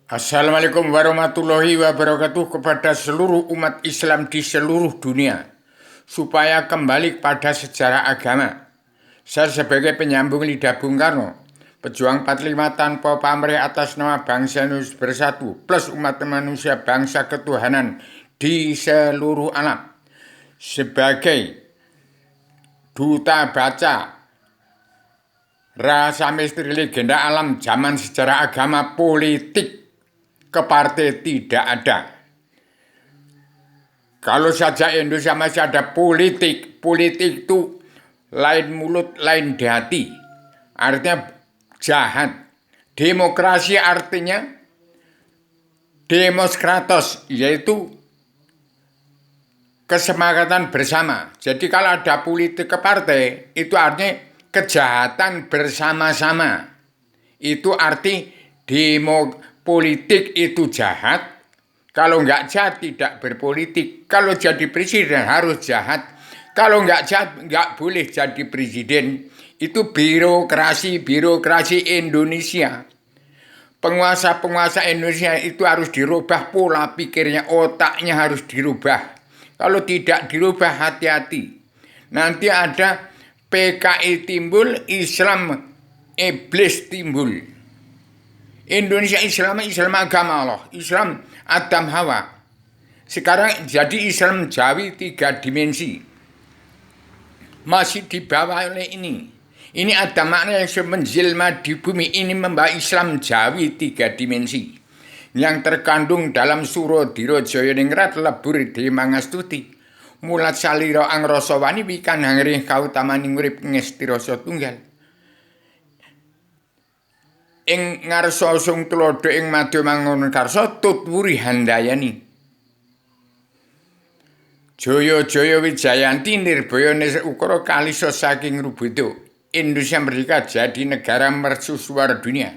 Assalamualaikum warahmatullahi wabarakatuh kepada seluruh umat Islam di seluruh dunia. Supaya kembali pada sejarah agama. Saya sebagai penyambung lidah Bung Karno, pejuang 45 tanpa pamrih atas nama bangsa Indonesia bersatu, plus umat manusia bangsa ketuhanan di seluruh alam. Sebagai duta baca rasa misteri legenda alam zaman sejarah agama politik ke partai tidak ada. Kalau saja Indonesia masih ada politik, politik itu lain mulut, lain di hati. Artinya jahat. Demokrasi artinya Demoskratos, yaitu kesepakatan bersama. Jadi kalau ada politik ke partai, itu artinya kejahatan bersama-sama. Itu arti politik itu jahat. Kalau nggak jahat tidak berpolitik. Kalau jadi presiden harus jahat. Kalau nggak jahat nggak boleh jadi presiden. Itu birokrasi Indonesia. Penguasa Indonesia itu harus dirubah pola pikirnya, otaknya harus dirubah. Kalau tidak dirubah hati-hati. Nanti ada PKI timbul, Islam iblis timbul. Indonesia Islam agama Allah, Islam Adam Hawa. Sekarang jadi Islam Jawi 3 dimensi. Masih dibawa oleh ini. Ini ada makna yang semenjelma di bumi ini membawa Islam Jawi 3 dimensi. Yang terkandung dalam Suro Diro Joyoningrat lebur di Mangastuti. Mulat saliro angrosowani wikan hangri kautamaning urip ngestiroso tunggal. Ing ngarsa sung tulodo ing madya mangun karsa tutwuri handayani. Jaya Wijayanti nirbaya ukara kalisa saking rubudo. Indonesia merdeka jadi negara mercusuar dunia.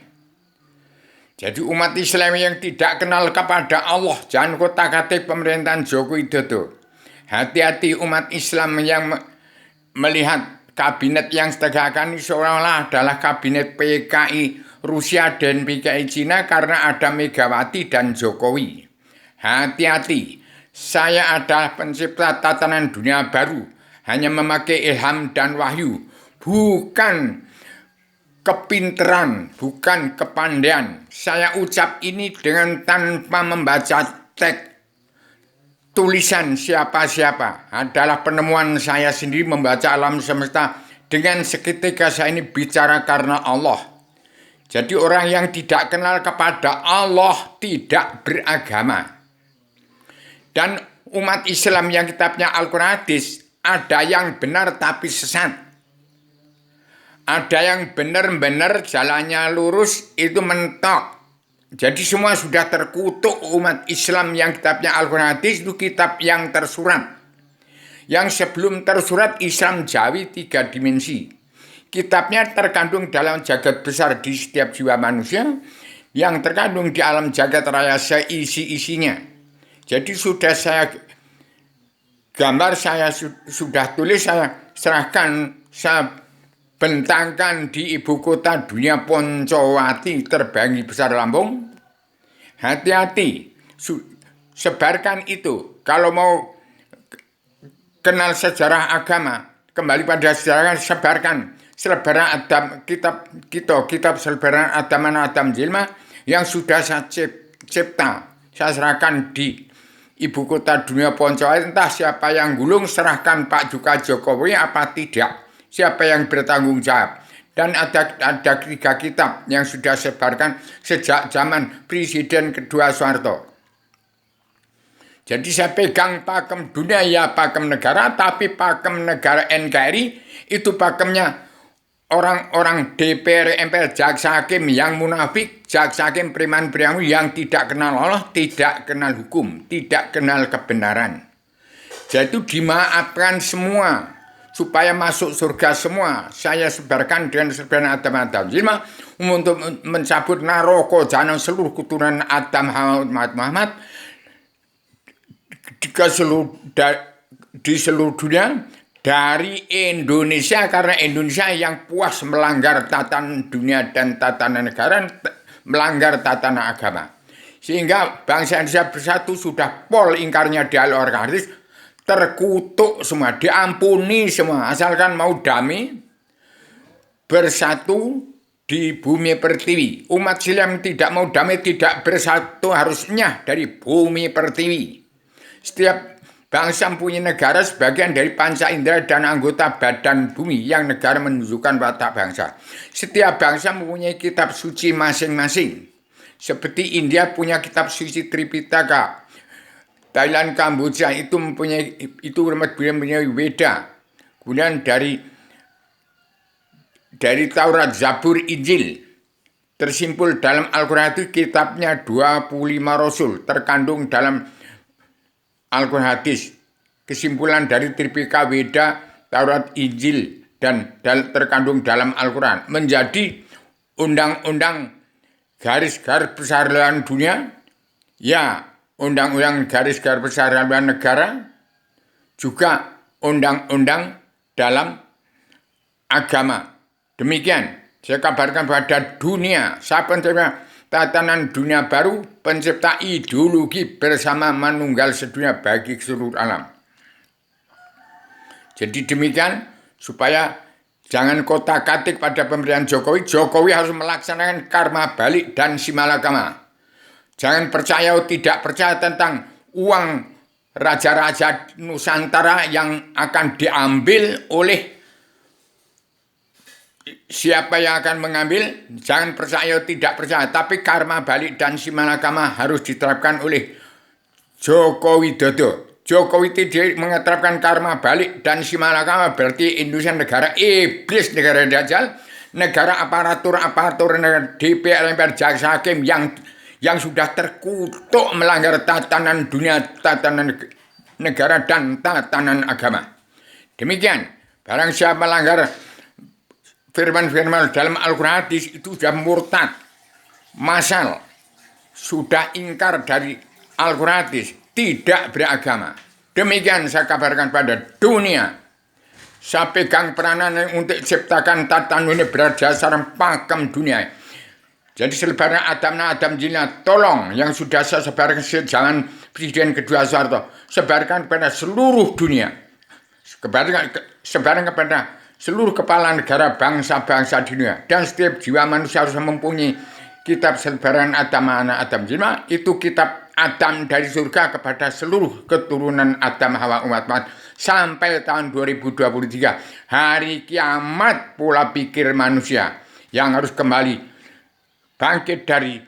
Jadi umat Islam yang tidak kenal kepada Allah, jangan kotak-katik pemerintahan Joko Widodo. Hati-hati umat Islam yang melihat kabinet yang setegakkan seolah-olah adalah kabinet PKI Rusia dan PKI Cina karena ada Megawati dan Jokowi. Hati-hati, saya adalah pencipta tatanan dunia baru, hanya memakai ilham dan wahyu, bukan kepinteran, bukan kepandaian. Saya ucap ini dengan tanpa membaca teks tulisan siapa-siapa. Adalah penemuan saya sendiri membaca alam semesta. Dengan seketika saya ini bicara karena Allah. Jadi orang yang tidak kenal kepada Allah tidak beragama. Dan umat Islam yang kitabnya Al-Quran hadis, ada yang benar tapi sesat. Ada yang benar-benar jalannya lurus itu mentok. Jadi semua sudah terkutuk umat Islam yang kitabnya Al-Quran hadis itu kitab yang tersurat. Yang sebelum tersurat Islam Jawi 3 dimensi. Kitabnya terkandung dalam jagat besar di setiap jiwa manusia, yang terkandung di alam jagat raya seisi-isinya. Jadi sudah saya gambar, saya sudah tulis, saya serahkan, saya bentangkan di ibu kota dunia Poncowati terbangi besar Lampung. Hati-hati, sebarkan itu. Kalau mau kenal sejarah agama, kembali pada sejarah, sebarkan. Selebaran Adam, kitab selebaran Adam Jilma yang sudah saya cipta, saya serahkan di ibu kota dunia Poncowati. Entah siapa yang gulung, serahkan Pak Jokowi apa tidak, siapa yang bertanggung jawab. Dan ada 3 kitab yang sudah sebarkan sejak zaman Presiden kedua Soeharto. Jadi saya pegang pakem dunia ya pakem negara, tapi pakem negara NKRI itu pakemnya orang-orang DPR, MPR, jaksa hakim yang munafik, jaksa hakim preman-preman yang tidak kenal Allah, tidak kenal hukum, tidak kenal kebenaran. Jadi dimaafkan semua supaya masuk surga semua. Saya sebarkan dengan sebaran Adam Jilma untuk mencabut naroko jahanam seluruh keturunan Adam Muhammad di seluruh dunia. Dari Indonesia, karena Indonesia yang puas melanggar tatanan dunia dan tatanan negara, melanggar tatanan agama. Sehingga bangsa Indonesia bersatu sudah pol ingkarnya dialog terkutuk semua, diampuni semua. Asalkan mau damai, bersatu di bumi pertiwi. Umat Islam tidak mau damai, tidak bersatu, harusnya dari bumi pertiwi. Setiap bangsa mempunyai negara sebagian dari panca indera dan anggota badan bumi yang negara menunjukkan watak bangsa. Setiap bangsa mempunyai kitab suci masing-masing. Seperti India punya kitab suci Tripitaka. Thailand, Kamboja itu mempunyai Weda. Kemudian dari Taurat, Zabur, Injil tersimpul dalam Al-Quran itu kitabnya 25 Rasul terkandung dalam Al-Quran hadis. Kesimpulan dari Tripitaka, Weda, Taurat, Injil dan terkandung dalam Al-Quran menjadi undang-undang garis-garis besar haluan dunia, ya undang-undang garis-garis besar haluan negara, juga undang-undang dalam agama. Demikian saya kabarkan pada dunia, saya pencipta tatanan dunia baru, pencipta ideologi bersama manunggal sedunia bagi seluruh alam. Jadi demikian supaya jangan kotak-katik pada pemerintahan Jokowi. Jokowi harus melaksanakan karma balik dan simalakama. Jangan percaya atau tidak percaya tentang uang raja-raja Nusantara yang akan diambil oleh siapa yang akan mengambil. Jangan percaya atau tidak percaya. Tapi karma balik dan simalakama harus diterapkan oleh Joko Widodo. Jokowi tidak mengeterapkan karma balik dan simalakama, berarti Indonesia negara iblis, negara dajjal, negara aparatur negara DPR, MPR, jaksa hakim yang sudah terkutuk melanggar tatanan dunia, tatanan negara dan tatanan agama. Demikian, barang siapa melanggar firman-firman dalam Al-Quran hadis itu sudah murtad, masal, sudah ingkar dari Al-Quran hadis, tidak beragama. Demikian saya kabarkan pada dunia. Saya pegang peranan untuk ciptakan tatanan ini berdasar pakem dunia. Jadi selebaran Adam Jina, tolong yang sudah saya sebarkan jangan Presiden kedua Soeharto, sebarkan kepada seluruh dunia. Sebarkan kepada seluruh kepala negara, bangsa-bangsa di dunia. Dan setiap jiwa manusia harus mempunyai kitab selebaran Adam Jina, itu kitab Adam dari surga kepada seluruh keturunan Adam, Hawa, umat sampai tahun 2023. Hari kiamat pola pikir manusia yang harus kembali bangkit dari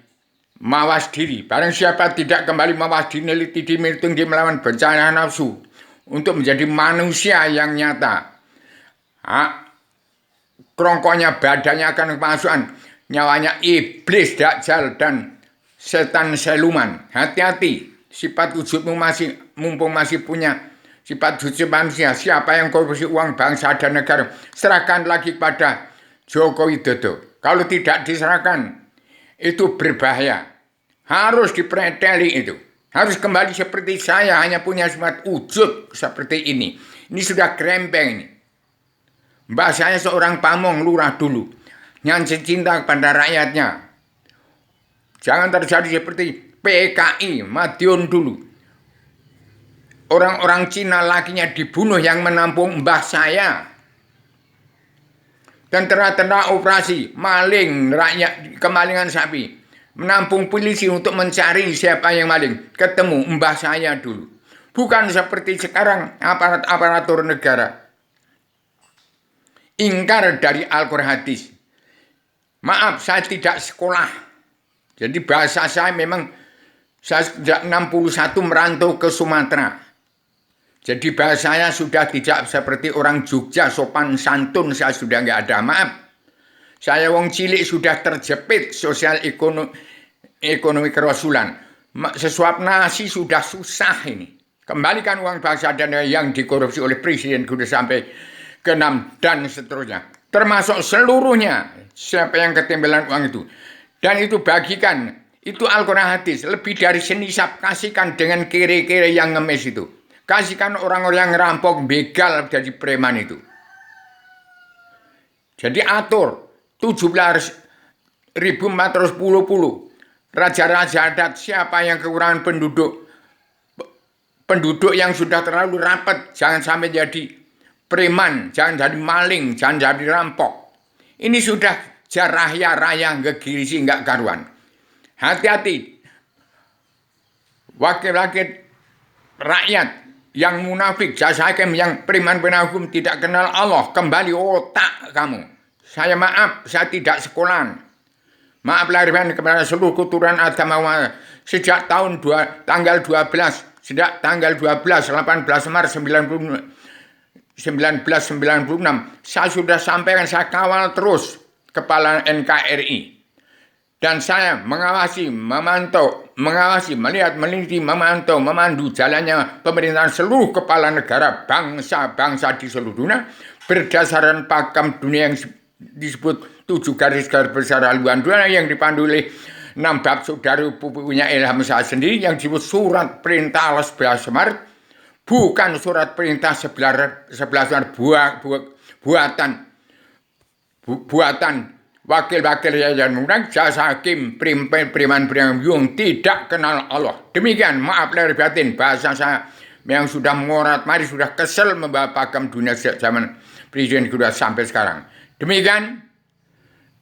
mawas diri. Barang siapa tidak kembali mawas diri, neliti diri, melawan bencana nafsu untuk menjadi manusia yang nyata, kerongkonya badannya akan kemasukan nyawanya iblis, dajjal dan setan seluman. Hati-hati, sifat wujudmu mumpung masih punya sifat wujud manusia. Siapa yang korupsi uang bangsa dan negara, serahkan lagi kepada Joko Widodo. Kalau tidak diserahkan, itu berbahaya. Harus dipreteli itu. Harus kembali seperti saya, hanya punya sifat wujud seperti ini. Ini sudah krempeng ini. Mbak saya seorang pamong lurah dulu, nyanyi cinta kepada rakyatnya. Jangan terjadi seperti PKI, Madiun dulu. Orang-orang Cina lakinya dibunuh yang menampung mbah saya. Dan tentara operasi maling rakyat, kemalingan sapi. Menampung polisi untuk mencari siapa yang maling. Ketemu mbah saya dulu. Bukan seperti sekarang aparatur negara. Ingkar dari Al-Quran hadis. Maaf, saya tidak sekolah. Jadi bahasa saya memang, saya sejak 61 merantau ke Sumatera. Jadi bahasanya sudah tidak seperti orang Jogja, sopan santun saya sudah nggak ada. Maaf, saya wong cilik sudah terjepit sosial ekonomi kerasulan. Sesuap nasi sudah susah ini. Kembalikan uang bangsa dan yang dikorupsi oleh Presiden sudah sampai ke-6 dan seterusnya. Termasuk seluruhnya siapa yang ketimbalan uang itu. Dan itu bagikan, itu Al-Quran hadis, lebih dari senisap, kasihkan dengan kere-kere yang ngemis itu. Kasihkan orang-orang yang ngerampok, begal dari preman itu. Jadi atur, 17.410. raja-raja adat, siapa yang kekurangan penduduk yang sudah terlalu rapat, jangan sampai jadi preman, jangan jadi maling, jangan jadi rampok. Ini sudah jarah-raya gegirisi nggak karuan. Hati-hati, wakil-wakil rakyat yang munafik, jasa hakim yang preman penagum tidak kenal Allah, kembali otak kamu. Saya maaf, saya tidak sekolahan. Maaf lahir batin kepada seluruh keturunan agama sejak tanggal 12 18 Maret 1996 saya sudah sampaikan, saya kawal terus kepala NKRI. Dan saya mengawasi, melihat, meneliti, memantau, memandu jalannya pemerintahan seluruh kepala negara bangsa-bangsa di seluruh dunia berdasarkan pakem dunia yang disebut 7 garis-garis besar haluan dunia yang dipandu oleh 6 bab saudara punya ilham saya sendiri yang disebut surat perintah 11 Maret, bukan surat perintah 11 Maret buatan wakil-wakil yang mengundang jasa hakim preman yang tidak kenal Allah. Demikian, maaf lahir batin bahasa saya yang sudah mengorat, mari sudah kesel membawa pakem dunia sejak zaman Presiden kedua sampai sekarang. Demikian,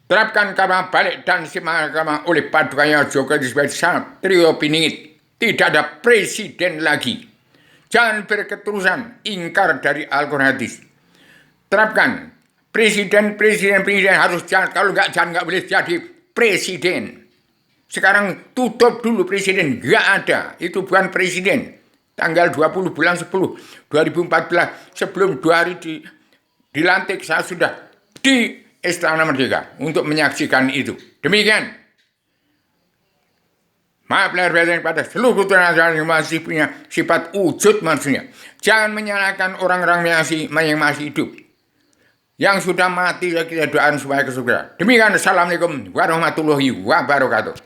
terapkan karma balik dan simak karma oleh padukannya Jokowi sebagai syarat trio piningit. Tidak ada presiden lagi. Jangan berketerusan, ingkar dari Al-Quran hadis. Terapkan. Presiden harus jangan, kalau nggak boleh jadi presiden. Sekarang tutup dulu presiden, nggak ada. Itu bukan presiden. Tanggal 20 bulan 10 2014 sebelum 2 hari dilantik saya sudah di Istana Merdeka untuk menyaksikan itu. Demikian. Maaf lahir batin pada seluruh keturunan yang masih punya sifat wujud manusia. Jangan menyalahkan orang-orang yang masih hidup. Yang sudah mati kita doakan supaya ke surga. Demikian, assalamualaikum warahmatullahi wabarakatuh.